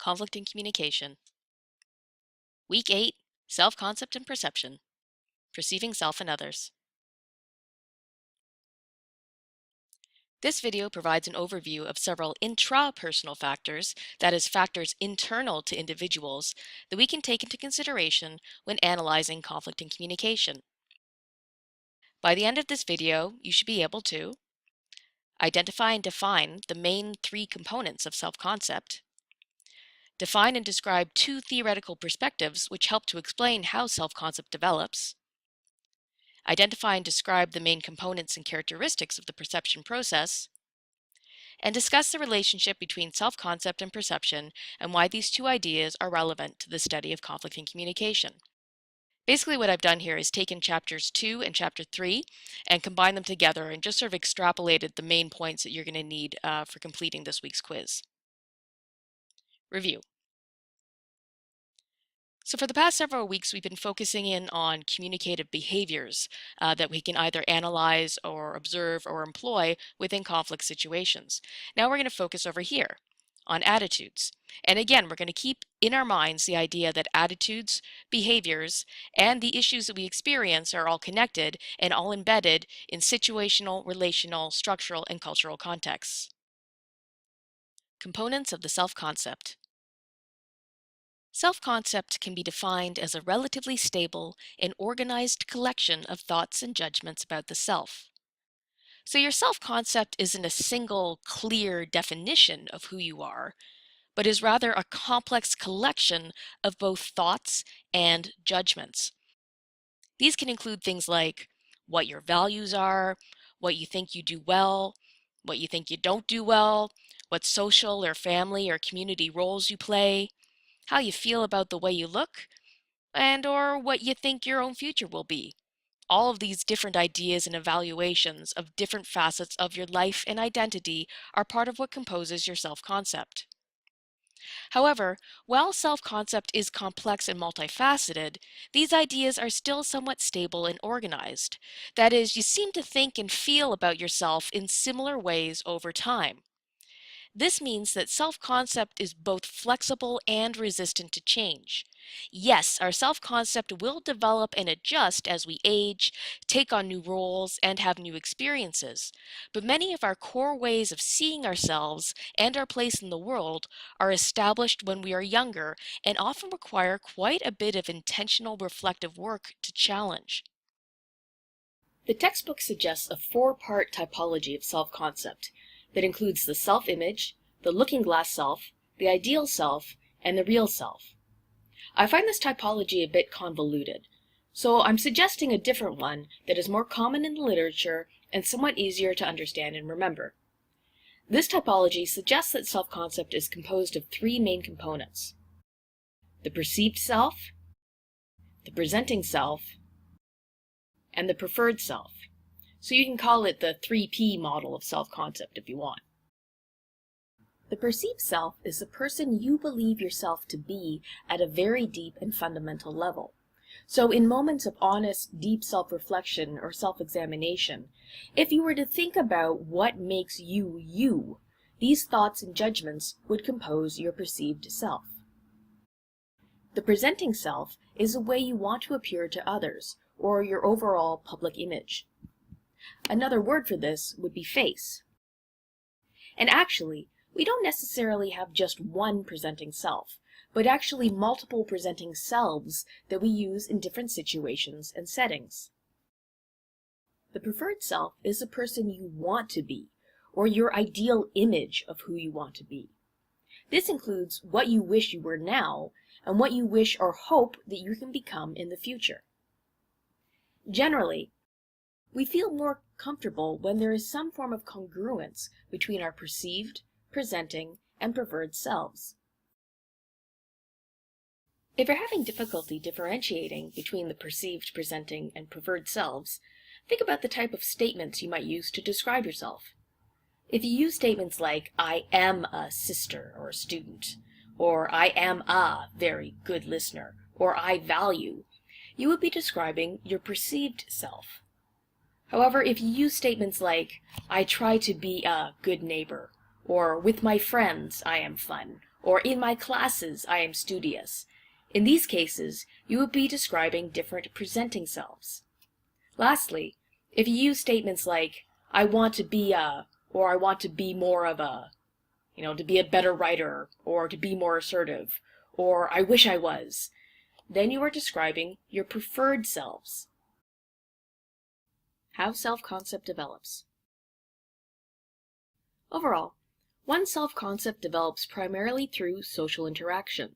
Conflict in Communication. Week 8, Self-Concept and Perception, Perceiving Self and Others. This video provides an overview of several intrapersonal factors, that is, factors internal to individuals, that we can take into consideration when analyzing conflict in communication. By the end of this video, you should be able to identify and define the main 3 components of self-concept, define and describe 2 theoretical perspectives which help to explain how self-concept develops, identify and describe the main components and characteristics of the perception process, and discuss the relationship between self-concept and perception and why these 2 ideas are relevant to the study of conflict in communication. Basically what I've done here is taken chapters 2 and chapter 3 and combined them together and just sort of extrapolated the main points that you're going to need for completing this week's quiz. Review. So for the past several weeks, we've been focusing in on communicative behaviors that we can either analyze or observe or employ within conflict situations. Now we're going to focus over here on attitudes. And again, we're going to keep in our minds the idea that attitudes, behaviors, and the issues that we experience are all connected and all embedded in situational, relational, structural, and cultural contexts. Components of the self-concept. Self-concept can be defined as a relatively stable and organized collection of thoughts and judgments about the self. So your self-concept isn't a single, clear definition of who you are, but is rather a complex collection of both thoughts and judgments. These can include things like what your values are, what you think you do well, what you think you don't do well, what social or family or community roles you play, how you feel about the way you look, and or what you think your own future will be. All of these different ideas and evaluations of different facets of your life and identity are part of what composes your self-concept. However, while self-concept is complex and multifaceted, these ideas are still somewhat stable and organized. That is, you seem to think and feel about yourself in similar ways over time. This means that self-concept is both flexible and resistant to change. Yes, our self-concept will develop and adjust as we age, take on new roles, and have new experiences. But many of our core ways of seeing ourselves and our place in the world are established when we are younger and often require quite a bit of intentional reflective work to challenge. The textbook suggests a 4-part typology of self-concept that includes the self-image, the looking-glass self, the ideal self, and the real self. I find this typology a bit convoluted, so I'm suggesting a different one that is more common in the literature and somewhat easier to understand and remember. This typology suggests that self-concept is composed of 3 main components: the perceived self, the presenting self, and the preferred self. So you can call it the 3P model of self-concept if you want. The perceived self is the person you believe yourself to be at a very deep and fundamental level. So in moments of honest, deep self-reflection or self-examination, if you were to think about what makes you you, these thoughts and judgments would compose your perceived self. The presenting self is the way you want to appear to others, or your overall public image. Another word for this would be face. And actually, we don't necessarily have just one presenting self, but actually multiple presenting selves that we use in different situations and settings. The preferred self is the person you want to be, or your ideal image of who you want to be. This includes what you wish you were now, and what you wish or hope that you can become in the future. Generally, we feel more comfortable when there is some form of congruence between our perceived, presenting, and preferred selves. If you're having difficulty differentiating between the perceived, presenting, and preferred selves, think about the type of statements you might use to describe yourself. If you use statements like, "I am a sister or a student," or "I am a very good listener," or "I value," you would be describing your perceived self. However, if you use statements like, "I try to be a good neighbor," or "with my friends I am fun," or in my classes I am studious. In these cases, you would be describing different presenting selves. Lastly, if you use statements like, I want to be a, or I want to be more of a, to be a better writer, or to be more assertive, or I wish I was, then you are describing your preferred selves. How self-concept develops. Overall, one's self-concept develops primarily through social interaction,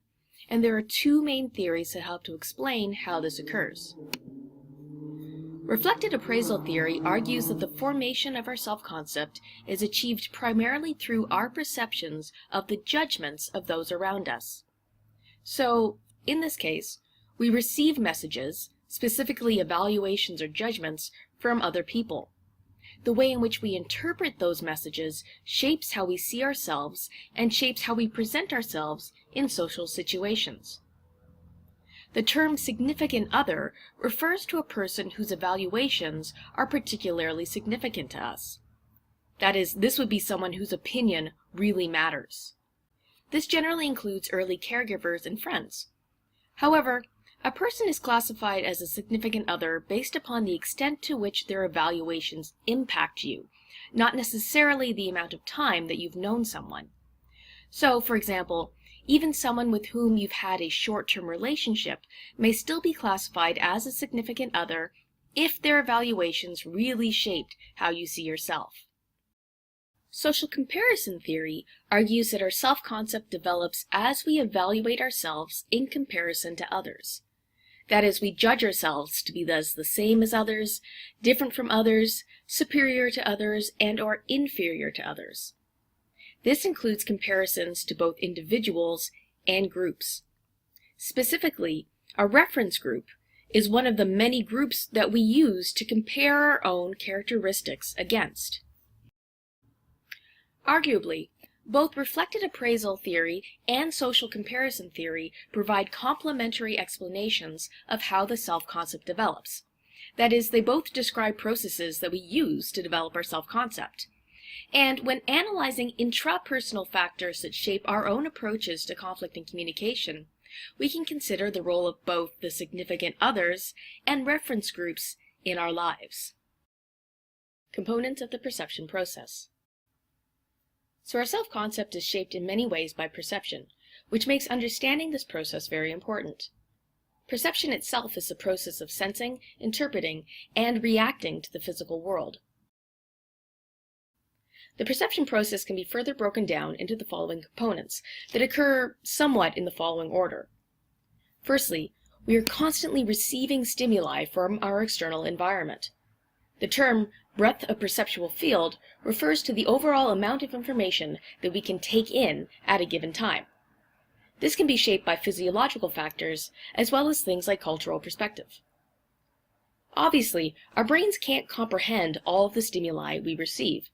and there are two main theories that help to explain how this occurs. Reflected appraisal theory argues that the formation of our self-concept is achieved primarily through our perceptions of the judgments of those around us. So, in this case, we receive messages, specifically evaluations or judgments, from other people. The way in which we interpret those messages shapes how we see ourselves and shapes how we present ourselves in social situations. The term significant other refers to a person whose evaluations are particularly significant to us. That is, this would be someone whose opinion really matters. This generally includes early caregivers and friends. However, a person is classified as a significant other based upon the extent to which their evaluations impact you, not necessarily the amount of time that you've known someone. So, for example, even someone with whom you've had a short-term relationship may still be classified as a significant other if their evaluations really shaped how you see yourself. Social comparison theory argues that our self-concept develops as we evaluate ourselves in comparison to others. That is, we judge ourselves to be thus the same as others, different from others, superior to others, and/or inferior to others. This includes comparisons to both individuals and groups. Specifically, a reference group is one of the many groups that we use to compare our own characteristics against. Arguably, both reflected appraisal theory and social comparison theory provide complementary explanations of how the self-concept develops. That is, they both describe processes that we use to develop our self-concept. And when analyzing intrapersonal factors that shape our own approaches to conflict and communication, we can consider the role of both the significant others and reference groups in our lives. Components of the perception process. So our self-concept is shaped in many ways by perception, which makes understanding this process very important. Perception itself is the process of sensing, interpreting, and reacting to the physical world. The perception process can be further broken down into the following components that occur somewhat in the following order. Firstly, we are constantly receiving stimuli from our external environment. The term breadth of perceptual field refers to the overall amount of information that we can take in at a given time. This can be shaped by physiological factors as well as things like cultural perspective. Obviously, our brains can't comprehend all of the stimuli we receive.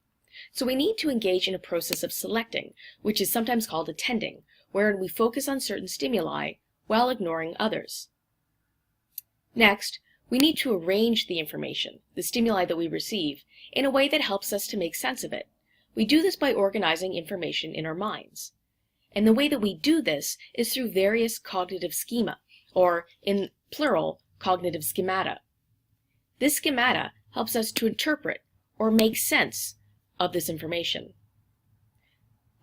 So we need to engage in a process of selecting, which is sometimes called attending, wherein we focus on certain stimuli while ignoring others. Next, we need to arrange the information, the stimuli that we receive, in a way that helps us to make sense of it. We do this by organizing information in our minds. And the way that we do this is through various cognitive schema, or in plural, cognitive schemata. This schemata helps us to interpret or make sense of this information.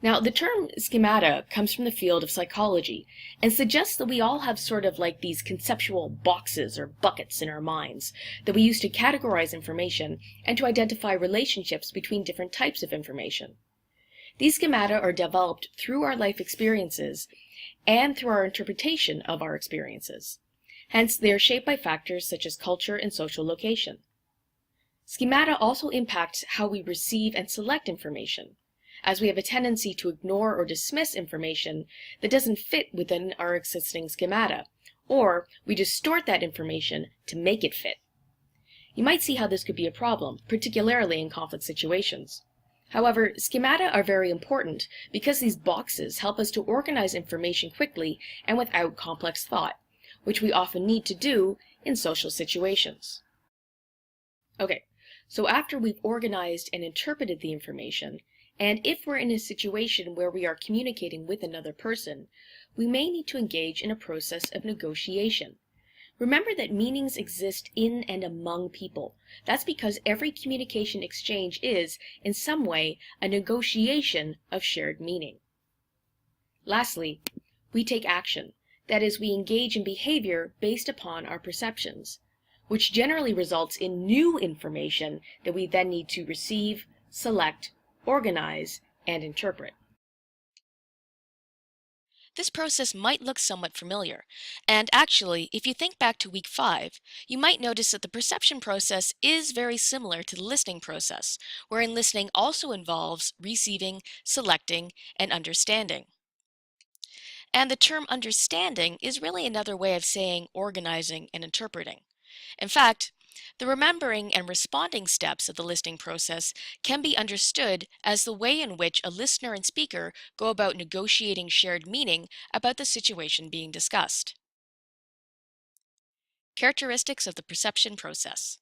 Now, the term schemata comes from the field of psychology and suggests that we all have sort of like these conceptual boxes or buckets in our minds that we use to categorize information and to identify relationships between different types of information. These schemata are developed through our life experiences and through our interpretation of our experiences. Hence, they are shaped by factors such as culture and social location. Schemata also impact how we receive and select information, as we have a tendency to ignore or dismiss information that doesn't fit within our existing schemata, or we distort that information to make it fit. You might see how this could be a problem, particularly in conflict situations. However, schemata are very important because these boxes help us to organize information quickly and without complex thought, which we often need to do in social situations. Okay, so after we've organized and interpreted the information, And if we're in a situation where we are communicating with another person, we may need to engage in a process of negotiation. Remember that meanings exist in and among people. That's because every communication exchange is, in some way, a negotiation of shared meaning. Lastly, we take action. That is, we engage in behavior based upon our perceptions, which generally results in new information that we then need to receive, select, organize, and interpret. This process might look somewhat familiar, and actually, if you think back to week 5, you might notice that the perception process is very similar to the listening process, wherein listening also involves receiving, selecting, and understanding. And the term understanding is really another way of saying organizing and interpreting. In fact, the remembering and responding steps of the listening process can be understood as the way in which a listener and speaker go about negotiating shared meaning about the situation being discussed. Characteristics of the perception process.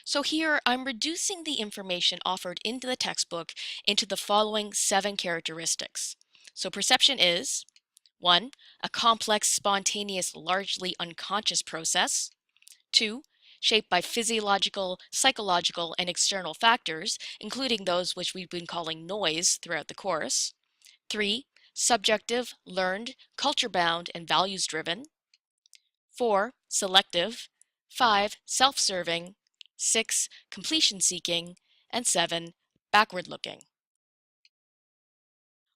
So here I'm reducing the information offered into the textbook into the following 7 characteristics. So perception is 1. A complex, spontaneous, largely unconscious process. 2. Shaped by physiological, psychological, and external factors, including those which we've been calling noise throughout the course. 3. Subjective, learned, culture-bound, and values-driven. 4. Selective. 5. Self-serving. 6. Completion-seeking. And 7. Backward-looking.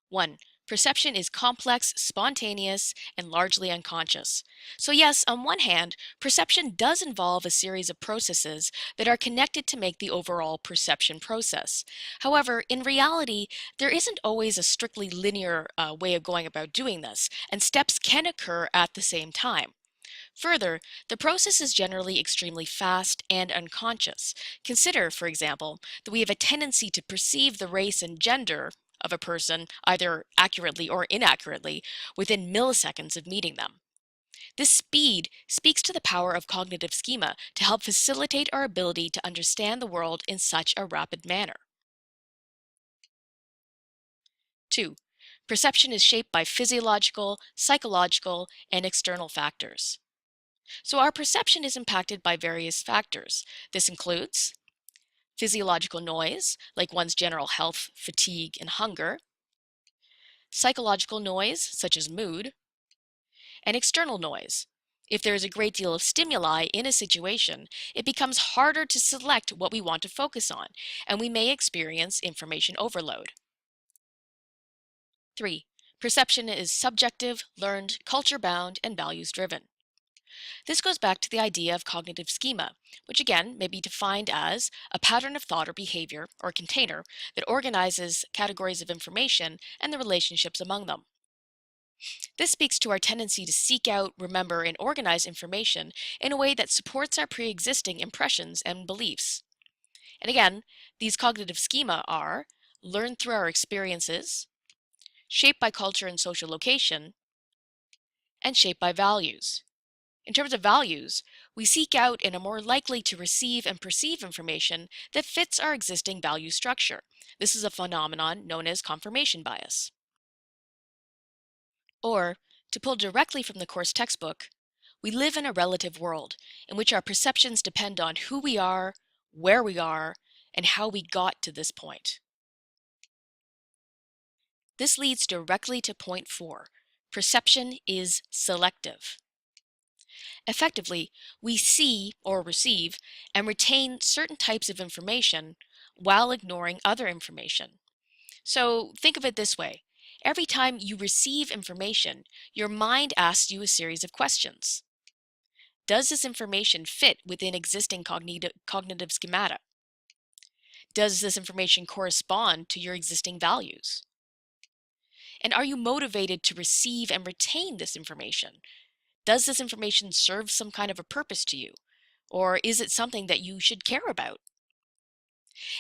1. Perception is complex, spontaneous, and largely unconscious. So yes, on one hand, perception does involve a series of processes that are connected to make the overall perception process. However, in reality, there isn't always a strictly linear way of going about doing this, and steps can occur at the same time. Further, the process is generally extremely fast and unconscious. Consider, for example, that we have a tendency to perceive the race and gender of a person, either accurately or inaccurately, within milliseconds of meeting them. This speed speaks to the power of cognitive schema to help facilitate our ability to understand the world in such a rapid manner. 2. Perception is shaped by physiological, psychological, and external factors. So our perception is impacted by various factors. This includes physiological noise, like one's general health, fatigue, and hunger, psychological noise, such as mood, and external noise. If there is a great deal of stimuli in a situation, it becomes harder to select what we want to focus on, and we may experience information overload. 3. Perception is subjective, learned, culture-bound, and values-driven. This goes back to the idea of cognitive schema, which again may be defined as a pattern of thought or behavior, or container, that organizes categories of information and the relationships among them. This speaks to our tendency to seek out, remember, and organize information in a way that supports our pre-existing impressions and beliefs. And again, these cognitive schema are learned through our experiences, shaped by culture and social location, and shaped by values. In terms of values, we seek out and are more likely to receive and perceive information that fits our existing value structure. This is a phenomenon known as confirmation bias. Or, to pull directly from the course textbook, we live in a relative world in which our perceptions depend on who we are, where we are, and how we got to this point. This leads directly to point 4. Perception is selective. Effectively, we see or receive and retain certain types of information while ignoring other information. So think of it this way. Every time you receive information, your mind asks you a series of questions. Does this information fit within existing cognitive schemata? Does this information correspond to your existing values? And are you motivated to receive and retain this information? Does this information serve some kind of a purpose to you? Or is it something that you should care about?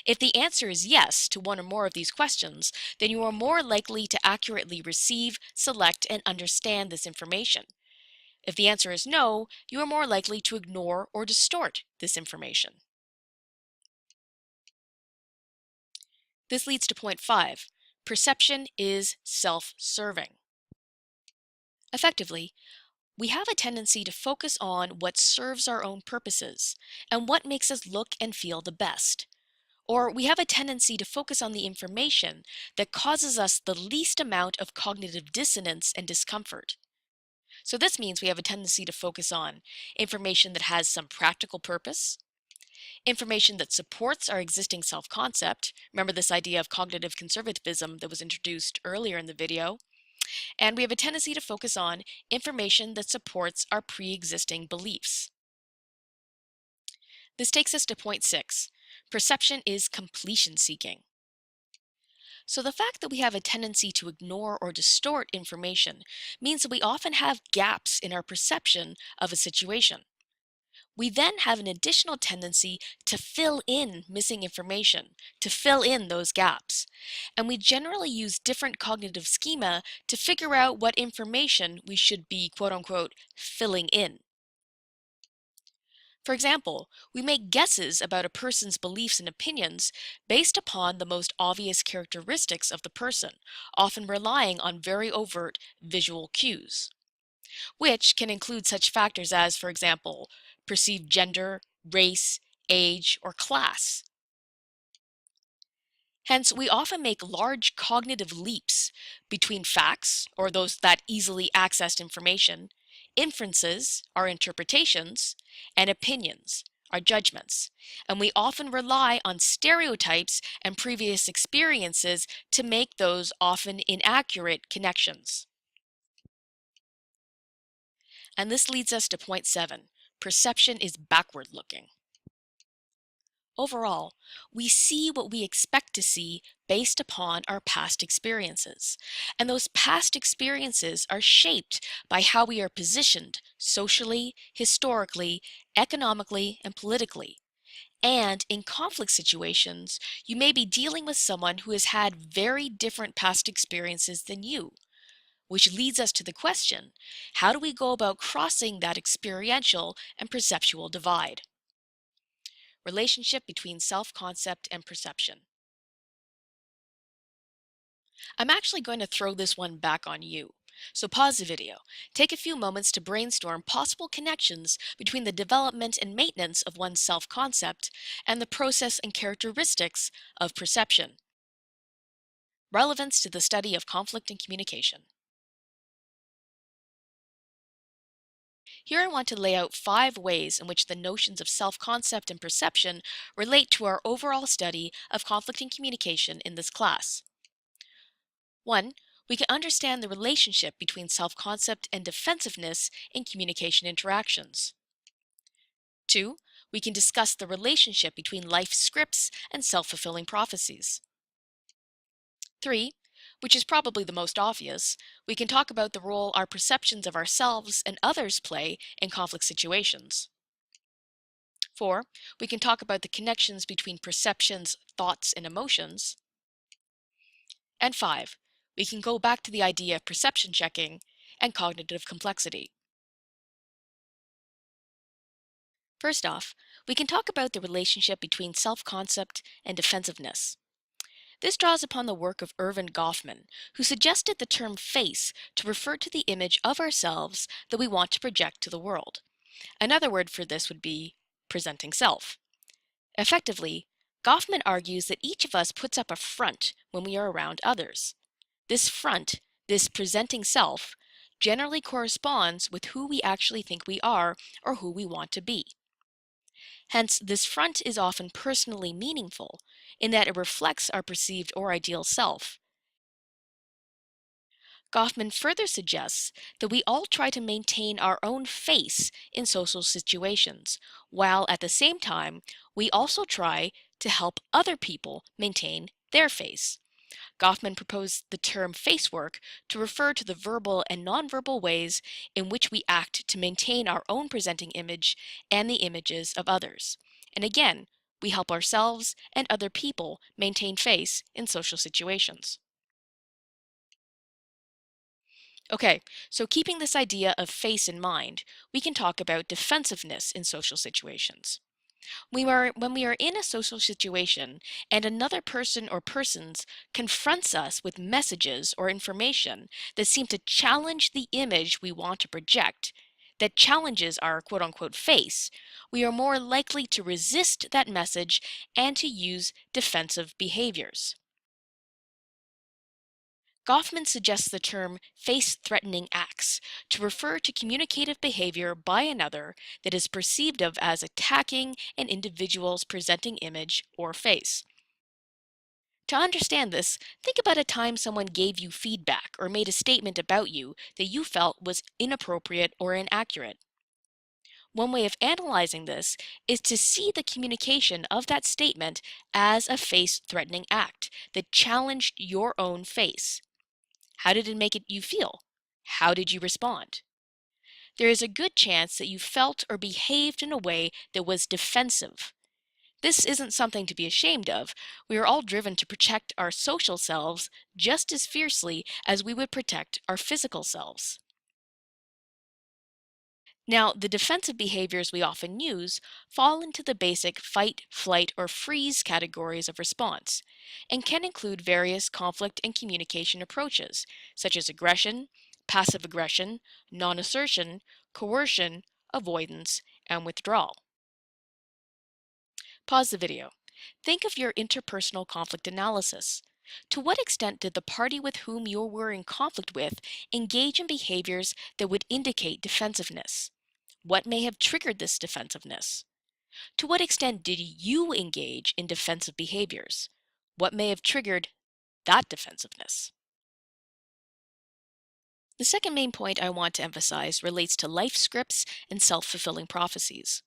If the answer is yes to one or more of these questions, then you are more likely to accurately receive, select, and understand this information. If the answer is no, you are more likely to ignore or distort this information. This leads to point 5. Perception is self-serving. Effectively, we have a tendency to focus on what serves our own purposes and what makes us look and feel the best. Or we have a tendency to focus on the information that causes us the least amount of cognitive dissonance and discomfort. So this means we have a tendency to focus on information that has some practical purpose, information that supports our existing self-concept. Remember this idea of cognitive conservatism that was introduced earlier in the video. And we have a tendency to focus on information that supports our pre-existing beliefs. This takes us to point 6. Perception is completion seeking. So the fact that we have a tendency to ignore or distort information means that we often have gaps in our perception of a situation. We then have an additional tendency to fill in missing information, to fill in those gaps. And we generally use different cognitive schema to figure out what information we should be, quote unquote, filling in. For example, we make guesses about a person's beliefs and opinions based upon the most obvious characteristics of the person, often relying on very overt visual cues, which can include such factors as, for example, perceived gender, race, age, or class. Hence, we often make large cognitive leaps between facts, or those that easily accessed information, inferences, our interpretations, and opinions, our judgments. And we often rely on stereotypes and previous experiences to make those often inaccurate connections. And this leads us to point 7. Perception is backward looking. Overall, we see what we expect to see based upon our past experiences. And those past experiences are shaped by how we are positioned socially, historically, economically, and politically. And in conflict situations, you may be dealing with someone who has had very different past experiences than you, which leads us to the question, how do we go about crossing that experiential and perceptual divide? Relationship between self-concept and perception. I'm actually going to throw this one back on you. So pause the video. Take a few moments to brainstorm possible connections between the development and maintenance of one's self-concept and the process and characteristics of perception. Relevance to the study of conflict and communication. Here I want to lay out 5 ways in which the notions of self-concept and perception relate to our overall study of conflict and communication in this class. 1. We can understand the relationship between self-concept and defensiveness in communication interactions. 2. We can discuss the relationship between life scripts and self-fulfilling prophecies. 3. Which is probably the most obvious, we can talk about the role our perceptions of ourselves and others play in conflict situations. 4. We can talk about the connections between perceptions, thoughts, and emotions. And 5. We can go back to the idea of perception checking and cognitive complexity. First off, we can talk about the relationship between self-concept and defensiveness. This draws upon the work of Erving Goffman, who suggested the term face to refer to the image of ourselves that we want to project to the world. Another word for this would be presenting self. Effectively, Goffman argues that each of us puts up a front when we are around others. This front, this presenting self, generally corresponds with who we actually think we are or who we want to be. Hence, this front is often personally meaningful in that it reflects our perceived or ideal self. Goffman further suggests that we all try to maintain our own face in social situations, while at the same time, we also try to help other people maintain their face. Goffman proposed the term face work to refer to the verbal and nonverbal ways in which we act to maintain our own presenting image and the images of others. And again, we help ourselves and other people maintain face in social situations. Okay, so keeping this idea of face in mind, we can talk about defensiveness in social situations. When we are in a social situation and another person or persons confronts us with messages or information that seem to challenge the image we want to project, that challenges our quote unquote face, we are more likely to resist that message and to use defensive behaviors. Goffman suggests the term face-threatening acts to refer to communicative behavior by another that is perceived of as attacking an individual's presenting image or face. To understand this, think about a time someone gave you feedback or made a statement about you that you felt was inappropriate or inaccurate. One way of analyzing this is to see the communication of that statement as a face-threatening act that challenged your own face. How did it make you feel? How did you respond? There is a good chance that you felt or behaved in a way that was defensive. This isn't something to be ashamed of. We are all driven to protect our social selves just as fiercely as we would protect our physical selves. Now, the defensive behaviors we often use fall into the basic fight, flight, or freeze categories of response, and can include various conflict and communication approaches, such as aggression, passive aggression, non-assertion, coercion, avoidance, and withdrawal. Pause the video. Think of your interpersonal conflict analysis. To what extent did the party with whom you were in conflict with engage in behaviors that would indicate defensiveness? What may have triggered this defensiveness? To what extent did you engage in defensive behaviors? What may have triggered that defensiveness? The second main point I want to emphasize relates to life scripts and self-fulfilling prophecies.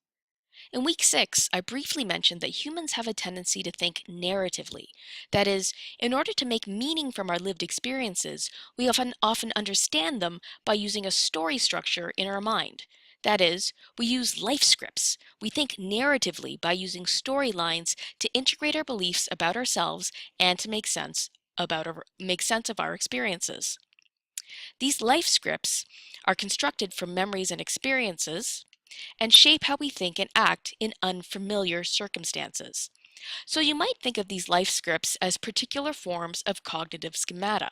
In week 6, I briefly mentioned that humans have a tendency to think narratively. That is, in order to make meaning from our lived experiences, we often understand them by using a story structure in our mind. That is, we use life scripts. We think narratively by using storylines to integrate our beliefs about ourselves and to make sense of our experiences. These life scripts are constructed from memories and experiences and shape how we think and act in unfamiliar circumstances. So you might think of these life scripts as particular forms of cognitive schemata.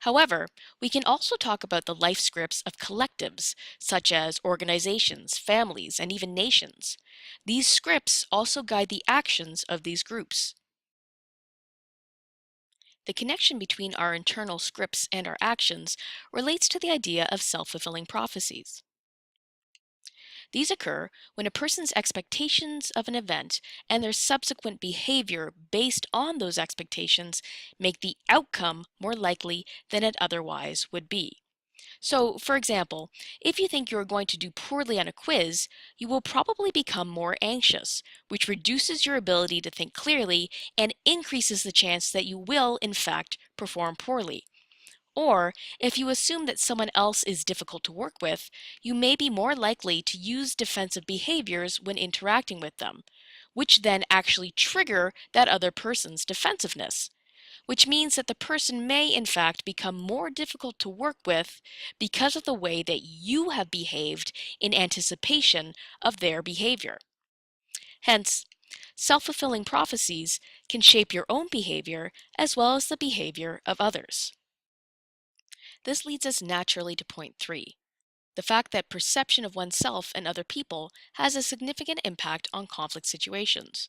However, we can also talk about the life scripts of collectives, such as organizations, families, and even nations. These scripts also guide the actions of these groups. The connection between our internal scripts and our actions relates to the idea of self-fulfilling prophecies. These occur when a person's expectations of an event and their subsequent behavior based on those expectations make the outcome more likely than it otherwise would be. So, for example, if you think you are going to do poorly on a quiz, you will probably become more anxious, which reduces your ability to think clearly and increases the chance that you will, in fact, perform poorly. Or, if you assume that someone else is difficult to work with, you may be more likely to use defensive behaviors when interacting with them, which then actually trigger that other person's defensiveness, which means that the person may in fact become more difficult to work with because of the way that you have behaved in anticipation of their behavior. Hence, self-fulfilling prophecies can shape your own behavior as well as the behavior of others. This leads us naturally to point 3, the fact that perception of oneself and other people has a significant impact on conflict situations.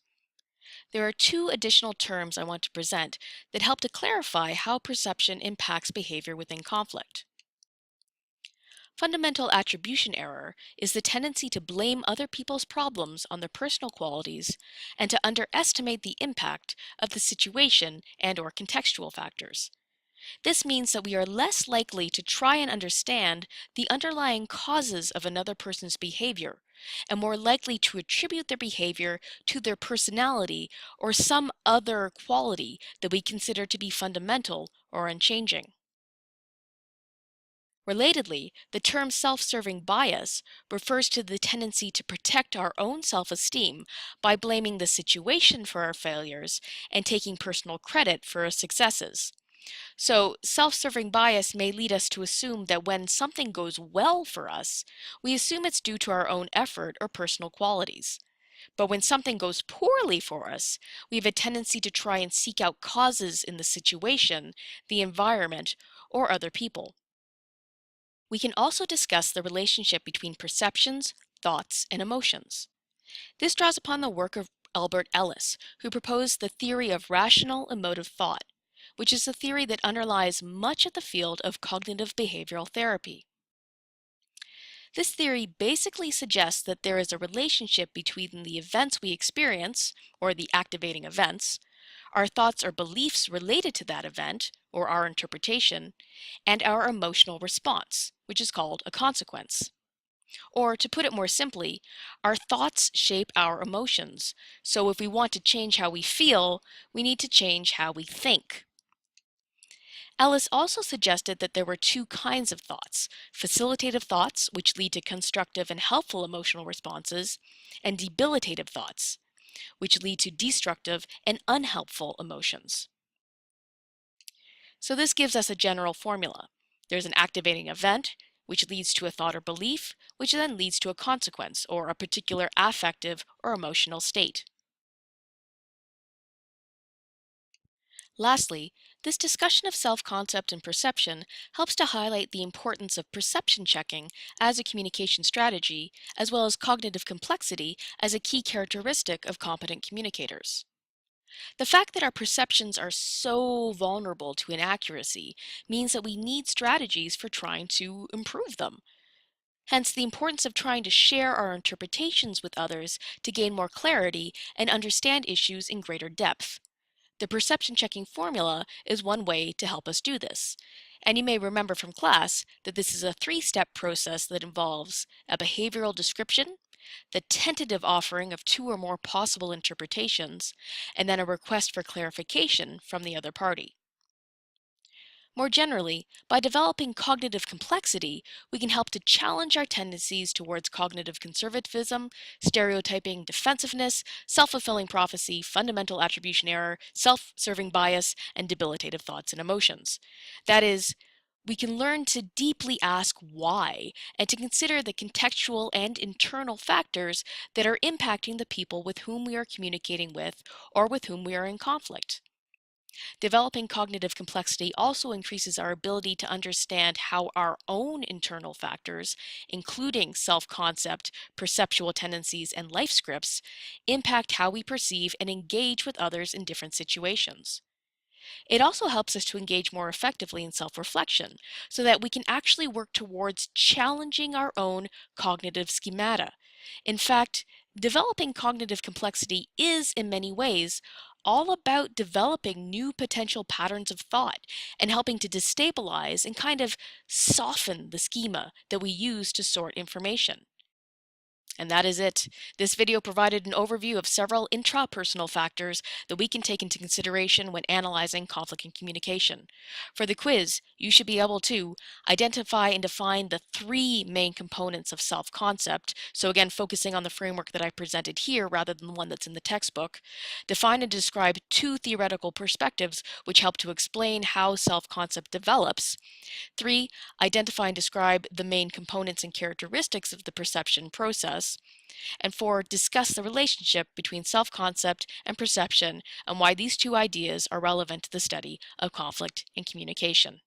There are 2 additional terms I want to present that help to clarify how perception impacts behavior within conflict. Fundamental attribution error is the tendency to blame other people's problems on their personal qualities and to underestimate the impact of the situation and/or contextual factors. This means that we are less likely to try and understand the underlying causes of another person's behavior, and more likely to attribute their behavior to their personality or some other quality that we consider to be fundamental or unchanging. Relatedly, the term self-serving bias refers to the tendency to protect our own self-esteem by blaming the situation for our failures and taking personal credit for our successes. So, self-serving bias may lead us to assume that when something goes well for us, we assume it's due to our own effort or personal qualities. But when something goes poorly for us, we have a tendency to try and seek out causes in the situation, the environment, or other people. We can also discuss the relationship between perceptions, thoughts, and emotions. This draws upon the work of Albert Ellis, who proposed the theory of rational-emotive thought, which is the theory that underlies much of the field of cognitive behavioral therapy. This theory basically suggests that there is a relationship between the events we experience, or the activating events, our thoughts or beliefs related to that event, or our interpretation, and our emotional response, which is called a consequence. Or to put it more simply, our thoughts shape our emotions. So if we want to change how we feel, we need to change how we think. Ellis also suggested that there were two kinds of thoughts: facilitative thoughts, which lead to constructive and helpful emotional responses, and debilitative thoughts, which lead to destructive and unhelpful emotions. So this gives us a general formula. There's an activating event, which leads to a thought or belief, which then leads to a consequence or a particular affective or emotional state. Lastly, this discussion of self-concept and perception helps to highlight the importance of perception checking as a communication strategy, as well as cognitive complexity as a key characteristic of competent communicators. The fact that our perceptions are so vulnerable to inaccuracy means that we need strategies for trying to improve them. Hence, the importance of trying to share our interpretations with others to gain more clarity and understand issues in greater depth. The perception checking formula is one way to help us do this. And you may remember from class that this is a three-step process that involves a behavioral description, the tentative offering of two or more possible interpretations, and then a request for clarification from the other party. More generally, by developing cognitive complexity, we can help to challenge our tendencies towards cognitive conservatism, stereotyping, defensiveness, self-fulfilling prophecy, fundamental attribution error, self-serving bias, and debilitative thoughts and emotions. That is, we can learn to deeply ask why and to consider the contextual and internal factors that are impacting the people with whom we are communicating with or with whom we are in conflict. Developing cognitive complexity also increases our ability to understand how our own internal factors, including self-concept, perceptual tendencies, and life scripts, impact how we perceive and engage with others in different situations. It also helps us to engage more effectively in self-reflection so that we can actually work towards challenging our own cognitive schemata. In fact, developing cognitive complexity is, in many ways, all about developing new potential patterns of thought and helping to destabilize and kind of soften the schema that we use to sort information. And that is it. This video provided an overview of several intrapersonal factors that we can take into consideration when analyzing conflict in communication. For the quiz, you should be able to identify and define the three main components of self-concept. So again, focusing on the framework that I presented here rather than the one that's in the textbook. Define and describe two theoretical perspectives which help to explain how self-concept develops. 3. Identify and describe the main components and characteristics of the perception process. And 4. Discuss the relationship between self-concept and perception and why these two ideas are relevant to the study of conflict and communication.